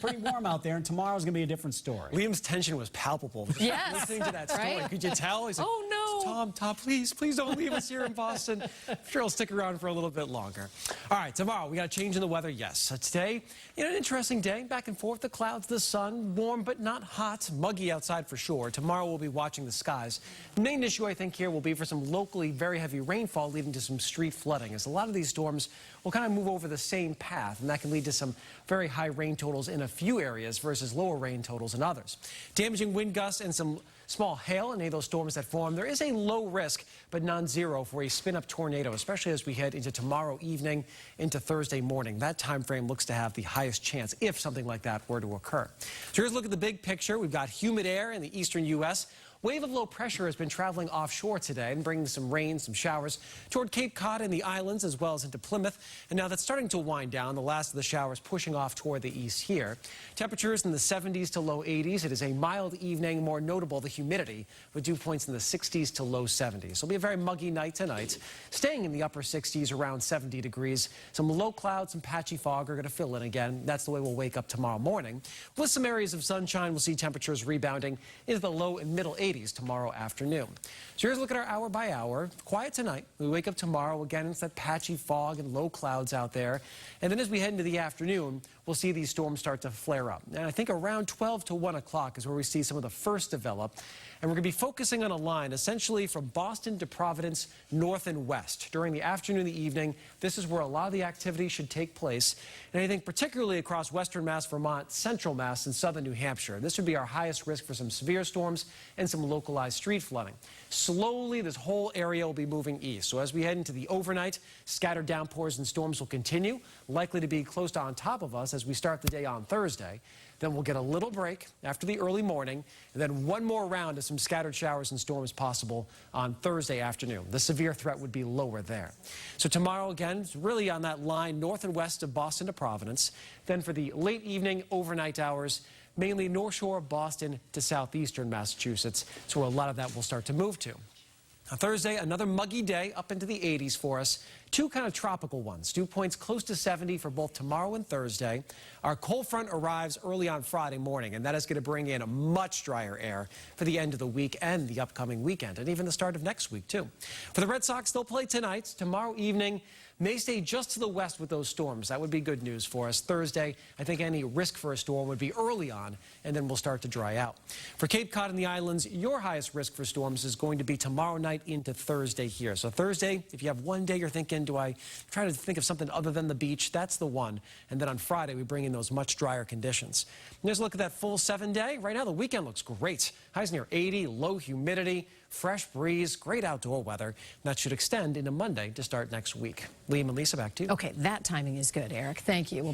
pretty warm out there, and tomorrow's going to be a different story. Liam's tension was palpable. Yes. Listening to that story. Right? Could you tell? He's like, Oh, no. Tom, please don't leave us here in Boston. I'm sure he'll stick around for a little bit longer. All right, tomorrow we got a change in the weather, yes. Today, an interesting day. Back and forth, the clouds, the sun, warm but not hot. Muggy outside for sure. Tomorrow we'll be watching the skies. The main issue, I think, here will be for some locally very heavy rainfall leading to some street flooding, as a lot of these storms will kind of move over the same path, and that can lead to some very high rain totals in a few areas versus lower rain totals in others. Damaging wind gusts and some small hail in any of those storms that form. There is a low risk, but non-zero, for a spin-up tornado, especially as we head into tomorrow evening into Thursday morning. That time frame looks to have the highest chance if something like that were to occur. So here's a look at the big picture. We've got humid air in the eastern U.S. Wave of low pressure has been traveling offshore today and bringing some rain, some showers toward Cape Cod and the islands as well as into Plymouth. And now that's starting to wind down. The last of the showers pushing off toward the east here. Temperatures in the 70s to low 80s. It is a mild evening, more notable the humidity with dew points in the 60s to low 70s. It'll be a very muggy night tonight, staying in the upper 60s around 70 degrees. Some low clouds and patchy fog are going to fill in again. That's the way we'll wake up tomorrow morning. With some areas of sunshine, we'll see temperatures rebounding into the low and middle 80s tomorrow afternoon. So here's a look at our hour by hour. Quiet tonight. We wake up tomorrow. Again, it's that patchy fog and low clouds out there. And then as we head into the afternoon, we'll see these storms start to flare up. And I think around 12 to 1 o'clock is where we see some of the first develop. And we're going to be focusing on a line essentially from Boston to Providence, north and west. During the afternoon and the evening, this is where a lot of the activity should take place. And I think particularly across western Mass, Vermont, central Mass, and southern New Hampshire. This would be our highest risk for some severe storms and some localized street flooding. Slowly, this whole area will be moving east. So as we head into the overnight, scattered downpours and storms will continue, likely to be close to on top of us as we start the day on Thursday. Then we'll get a little break after the early morning, and then one more round of some scattered showers and storms possible on Thursday afternoon. The severe threat would be lower there. So tomorrow, again, it's really on that line north and west of Boston to Providence. Then for the late evening, overnight hours, mainly North Shore of Boston to southeastern Massachusetts. So where a lot of that will start to move to. On Thursday, another muggy day up into the 80s for us. Two kind of tropical ones. Dew points close to 70 for both tomorrow and Thursday. Our cold front arrives early on Friday morning, and that is going to bring in a much drier air for the end of the week and the upcoming weekend, and even the start of next week, too. For the Red Sox, they'll play tonight. Tomorrow evening may stay just to the west with those storms. That would be good news for us. Thursday, I think any risk for a storm would be early on, and then we'll start to dry out. For Cape Cod and the islands, your highest risk for storms is going to be tomorrow night into Thursday here. So Thursday, if you have one day you're thinking, do I try to think of something other than the beach? That's the one. And then on Friday, we bring in those much drier conditions. And there's a look at that full 7-day. Right now, the weekend looks great. Highs near 80, low humidity, fresh breeze, great outdoor weather. And that should extend into Monday to start next week. Liam and Lisa, back to you. Okay, that timing is good, Eric. Thank you.